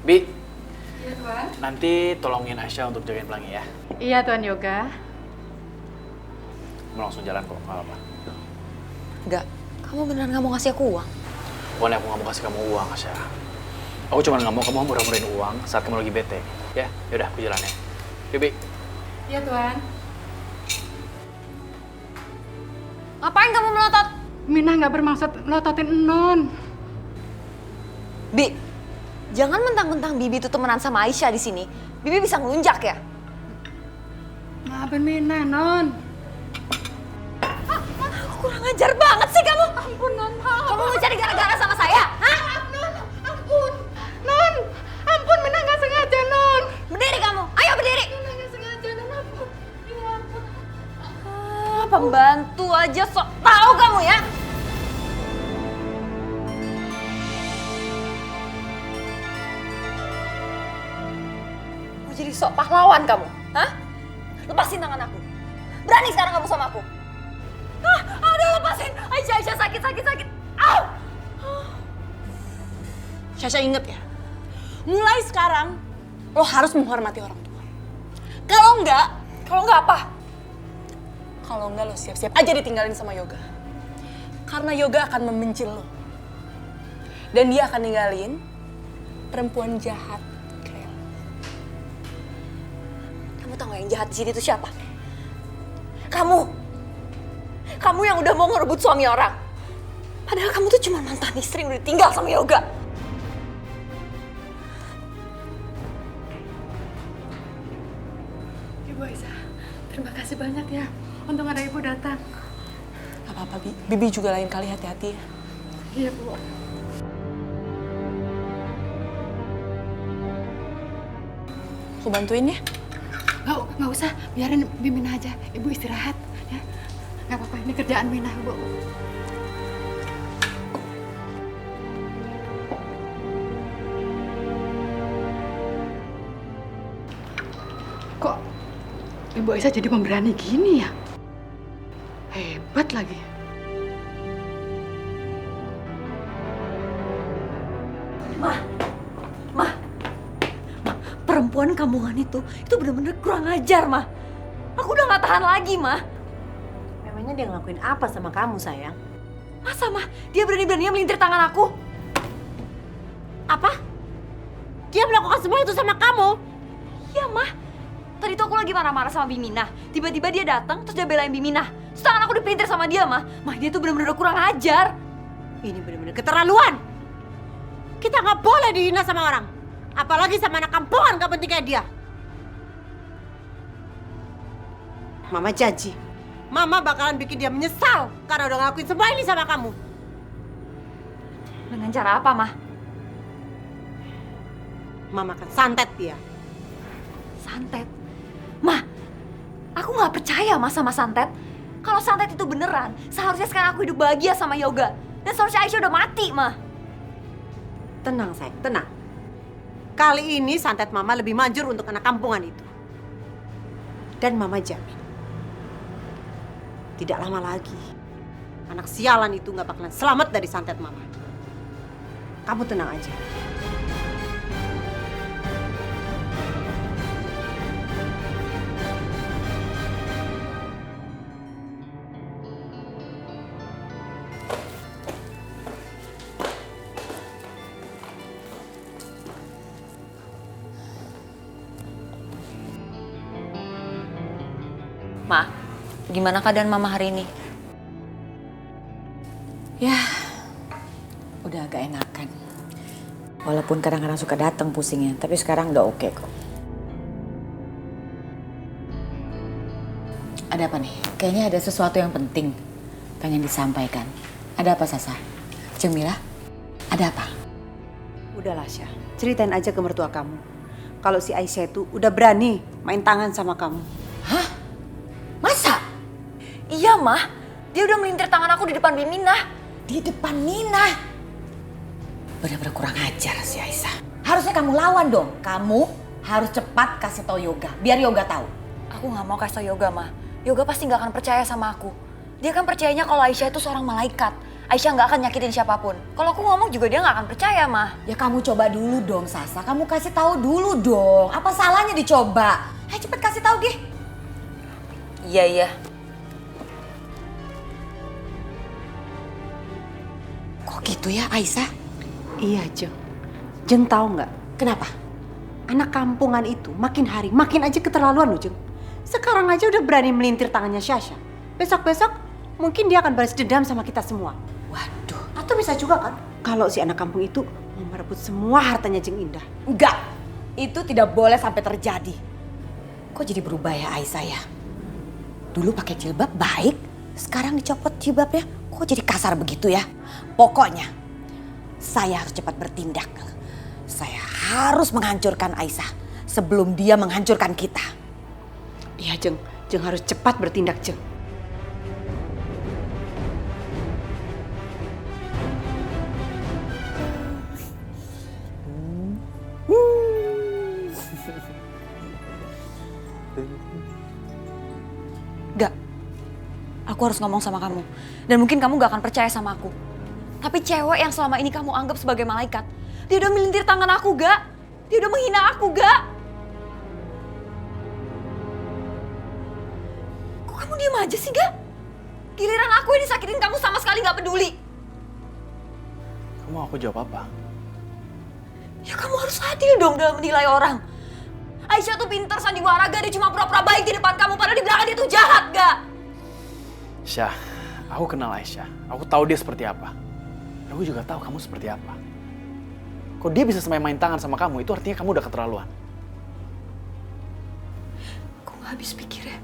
Bi, Iya Tuan. nanti tolongin Aisyah untuk jagain Pelangi ya. Iya Tuan Yoga. Mau langsung jalan kok, nggak apa-apa. Enggak, kamu beneran nggak mau ngasih aku uang? Bukannya aku nggak mau kasih kamu uang, Aisyah. Aku cuma nggak mau kamu murah-murahin uang saat kamu lagi bete. Ya, yaudah aku jalan ya. Yuk, Bi. Iya Tuan. Ngapain kamu melotot? Minah nggak bermaksud melototin Non. Bi, jangan mentang-mentang Bibi itu temenan sama Aisyah di sini. Bibi bisa ngelunjak ya? Maafin Minah, Non. Kurang ajar banget sih kamu. Ampun, Non. Kamu mau cari gara-gara sama saya? Hah? Non, ampun. Non, ampun Minah nggak sengaja, Non. Berdiri kamu, ayo berdiri. Minah nggak sengaja, Non. Ampun. Ya ampun. Pembantu aja sok tahu kamu ya. Mau jadi sok pahlawan kamu, hah? Lepasin tangan aku. Berani sekarang kamu sama aku. Aduh lepasin. Aisyah sakit. Au! Syasha inget ya, mulai sekarang lo harus menghormati orang tua. Kalau enggak apa? Kalau enggak lo siap-siap aja ditinggalin sama Yoga. Karena Yoga akan membenci lo. Dan dia akan ninggalin perempuan jahat kayak lo. Kamu tahu gak yang jahat di sini itu siapa? Kamu yang udah mau ngerebut suami orang. Padahal kamu tuh cuma mantan istri yang udah tinggal sama Yoga. Ibu Aisyah, terima kasih banyak ya. Untung ada Ibu datang. Gak apa-apa, Bi. Bibi juga lain kali hati-hati ya. Iya, Bu. Aku bantuin ya. Nggak usah, biarin Minah aja. Ibu istirahat ya. Nggak apa-apa, ini kerjaan Minah, Bu. Kok Ibu Aisyah jadi pemberani gini ya? Hebat lagi. Perempuan kampungan itu bener-bener kurang ajar, Mah. Aku udah gak tahan lagi, Mah. Memangnya dia ngelakuin apa sama kamu, sayang? Masa, Mah? Dia berani-beraninya melintir tangan aku? Apa? Dia melakukan semua itu sama kamu? Iya, Mah. Tadi tuh aku lagi marah-marah sama Biminah. Tiba-tiba dia datang, terus dia belain Biminah. Terus tangan aku dipelintir sama dia, Mah. Mah, dia tuh bener-bener kurang ajar. Ini benar-benar keterlaluan. Kita nggak boleh dihina sama orang. Apalagi sama anak kampungan gak penting kayak dia. Mama janji, Mama bakalan bikin dia menyesal karena udah ngelakuin semua ini sama kamu. Dengan cara apa, Mah? Mama akan santet dia. Santet? Mah, aku nggak percaya, Mah, sama santet. Kalau santet itu beneran, seharusnya sekarang aku hidup bahagia sama Yoga. Dan seharusnya Aisyah udah mati, Mah. Tenang sayang, tenang. Kali ini santet Mama lebih manjur untuk anak kampungan itu. Dan Mama jamin, tidak lama lagi anak sialan itu nggak bakalan selamat dari santet Mama. Kamu tenang aja. Ma, gimana keadaan Mama hari ini? Ya, udah agak enakan. Walaupun kadang-kadang suka datang pusingnya, tapi sekarang udah oke kok. Ada apa nih? Kayaknya ada sesuatu yang penting pengen disampaikan. Ada apa, Sasa? Cemila, ada apa? Udahlah Syah, ceritain aja ke mertua kamu. Kalau si Aisyah itu udah berani main tangan sama kamu. Hah? Masa? Iya, Mah. Dia udah melintir tangan aku di depan Biminah. Di depan Nina? Benar-benar kurang ajar si Aisyah. Harusnya kamu lawan dong. Kamu harus cepat kasih tahu Yoga, biar Yoga tahu. Aku nggak mau kasih tau Yoga, Mah. Yoga pasti nggak akan percaya sama aku. Dia kan percayanya kalau Aisyah itu seorang malaikat. Aisyah nggak akan nyakitin siapapun. Kalau aku ngomong juga dia nggak akan percaya, mah. Ya kamu coba dulu dong Sasa, kamu kasih tahu dulu dong. Apa salahnya dicoba? Ayo cepet kasih tahu Gih. Iya, iya. Kok gitu ya Aisyah? Iya, Jeng. Jeng tahu nggak? Kenapa? Anak kampungan itu makin hari makin aja keterlaluan loh, Jeng. Sekarang aja udah berani melintir tangannya Syasha. Besok-besok mungkin dia akan balas dendam sama kita semua. Waduh. Atau bisa juga kan kalau si anak kampung itu mau merebut semua hartanya Jeng Indah. Enggak, itu tidak boleh sampai terjadi. Kok jadi berubah ya Aisyah ya? Dulu pakai jilbab baik, sekarang dicopot jilbabnya. Kok jadi kasar begitu ya? Pokoknya saya harus cepat bertindak. Saya harus menghancurkan Aisyah sebelum dia menghancurkan kita. Iya, Jeng. Jeng harus cepat bertindak, Jeng. Gak. Aku harus ngomong sama kamu. Dan mungkin kamu gak akan percaya sama aku. Tapi cewek yang selama ini kamu anggap sebagai malaikat, dia udah melintir tangan aku, Gak. Dia udah menghina aku, Gak. Kok kamu diem aja sih, Gak? Giliran aku ini sakitin kamu sama sekali gak peduli. Kamu mau aku jawab apa? Ya kamu harus adil dong dalam menilai orang. Aisyah tuh pinter sandiwara, Gak. Dia cuma pura-pura baik di depan kamu, padahal di belakang dia tuh jahat, Gak. Syah, aku kenal Aisyah. Aku tahu dia seperti apa. Aku juga tahu kamu seperti apa. Kok dia bisa main tangan sama kamu, itu artinya kamu udah keterlaluan. Aku gak habis pikir ya.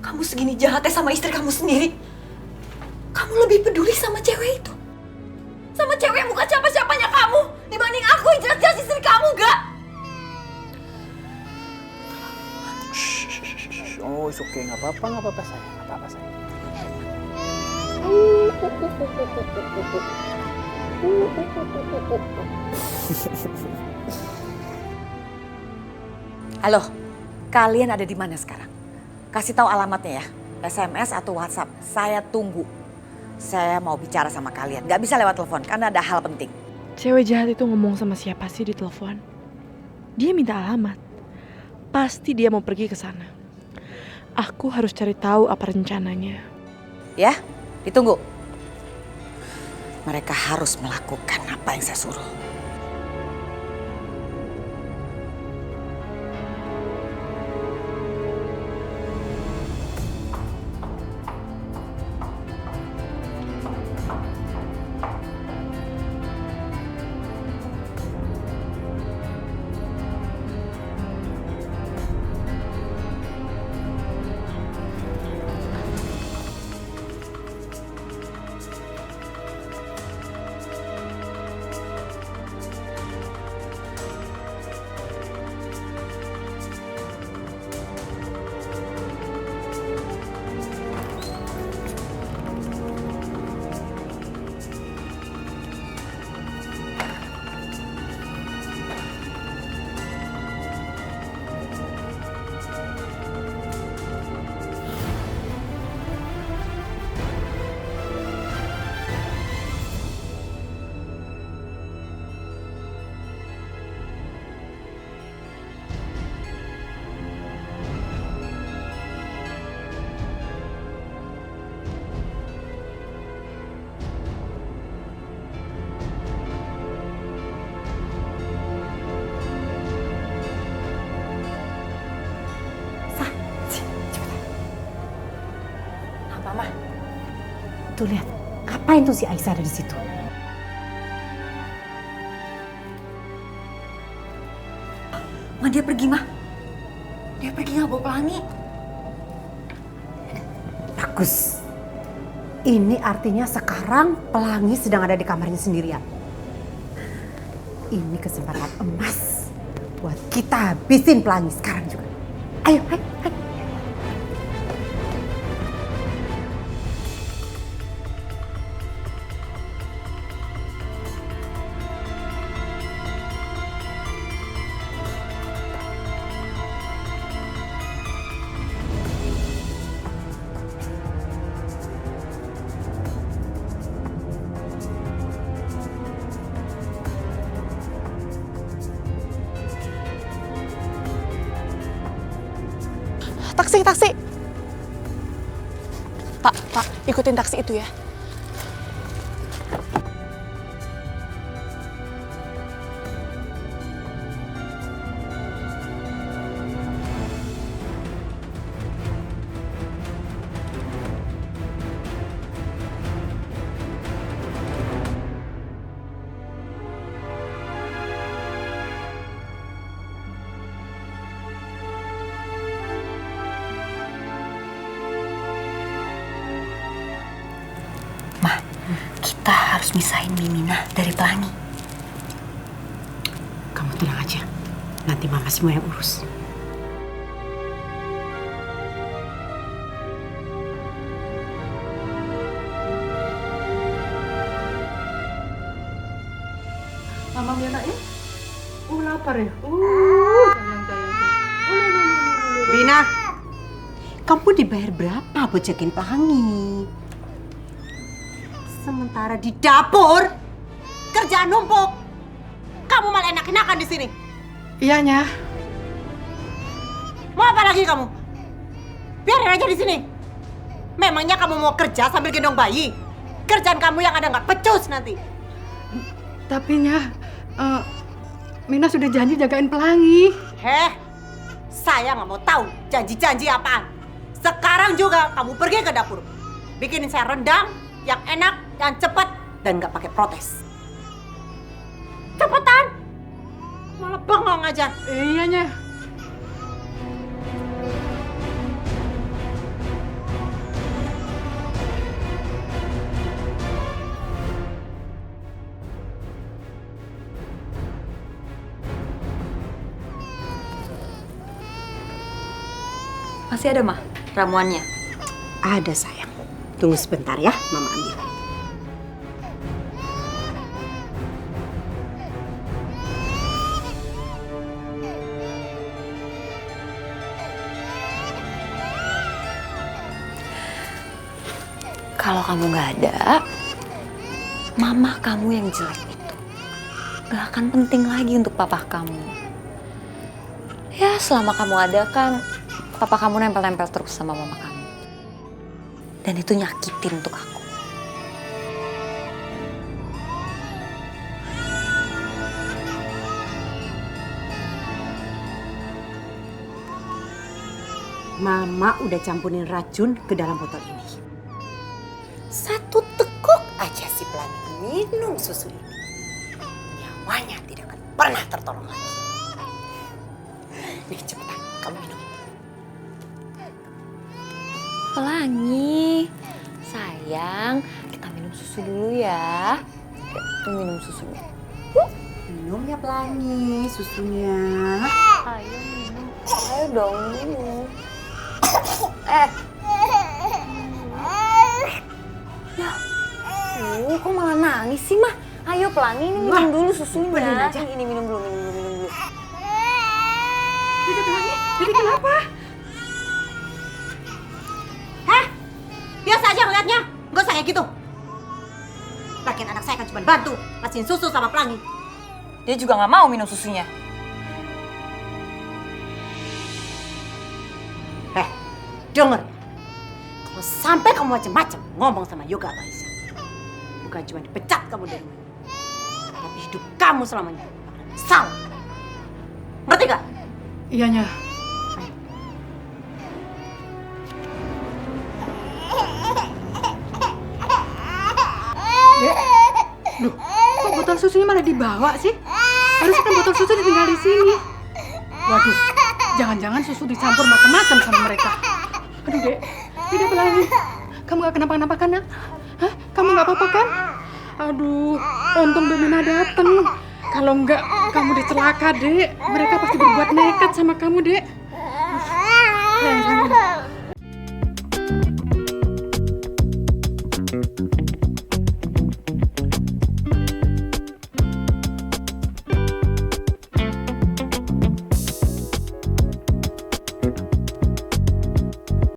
Kamu segini jahatnya sama istri kamu sendiri. Kamu lebih peduli sama cewek itu. Sama cewek yang bukan siapa-siapanya kamu. Dibanding aku yang jelas-jelas istri kamu, Gak. Oh, it's okay. Nggak apa-apa sayang. Nggak apa-apa sayang. Halo, kalian ada di mana sekarang? Kasih tahu alamatnya ya, SMS atau WhatsApp. Saya tunggu. Saya mau bicara sama kalian. Gak bisa lewat telepon karena ada hal penting. Cewek jahat itu ngomong sama siapa sih di telepon? Dia minta alamat. Pasti dia mau pergi ke sana. Aku harus cari tahu apa rencananya. Ya, ditunggu. Mereka harus melakukan apa yang saya suruh. Tuh lihat, ngapain tuh si Aisyah ada di situ? Ma, dia pergi, Ma. Dia pergi gak bawa pelangi. Bagus. Ini artinya sekarang Pelangi sedang ada di kamarnya sendirian. Ini kesempatan emas buat kita habisin Pelangi sekarang juga. Ayo, ayo, ayo. taksi. Pak, ikutin taksi itu ya. Kita harus misahin Mimina dari Pelangi. Kamu tenang aja. Nanti mama semua yang urus. Mama Mira ya? Lapar ya? Rina, kamu dibayar berapa buat jagain Pelangi? Sementara di dapur, kerjaan numpuk. Kamu malah enak-enakan di sini. Iyanya. Mau apa lagi kamu? Biarin aja di sini. Memangnya kamu mau kerja sambil gendong bayi? Kerjaan kamu yang ada nggak pecus nanti. Tapi Nya, Mina sudah janji jagain Pelangi. Saya nggak mau tahu janji-janji apaan. Sekarang juga kamu pergi ke dapur. Bikinin saya rendang yang enak, yang cepat, dan nggak pakai protes. Cepetan! Malah bengong aja. Iyanya. Masih ada, Mah, ramuannya? Ada sayang. Tunggu sebentar ya, Mama ambil. Kalau kamu nggak ada, mama kamu yang jelek itu nggak akan penting lagi untuk papa kamu. Ya, selama kamu ada kan, papa kamu nempel-nempel terus sama mama kamu. Dan itu nyakitin untuk aku. Mama udah campurin racun ke dalam botol ini. Satu tekuk aja si Pelangi minum susu ini, nyawanya tidak akan pernah tertolong lagi. Nih cepetan, kamu minum. Pelangi, sayang, kita minum susu dulu ya. Yuk, minum susunya. Minum ya Pelangi susunya. Ayo minum, ayo dong minum. Kok malah nangis sih, Mah? Ayo Pelangi, ini minum dulu susunya. Ini minum dulu, minum dulu. Dede Pelangi, Dede kenapa? Biasa aja ngeliatnya, nggak usah kayak gitu. Lagian anak saya kan cuma bantu ngasihin susu sama Pelangi. Dia juga nggak mau minum susunya. Dengar ya, kalau sampai kamu macam-macam ngomong sama Yoga atau Aisyah, bukan cuma dipecat kamu dari rumah, tapi hidup kamu selamanya akan menyesal. Ngerti gak? Iyanya. Dek, duh, kok botol susunya malah dibawa sih? Harusnya kan botol susu ditinggal di sini. Waduh, jangan-jangan susu dicampur macam-macam sama mereka. Aduh, Dek, Dede Pelangi, kamu gak kenapa-kenapa kan, Nak? Hah? Kamu gak apa-apa kan? Aduh, untung Domina dateng. Kalau enggak, kamu dicelaka, Dek. Mereka pasti berbuat nekat sama kamu, Dek. Sayang.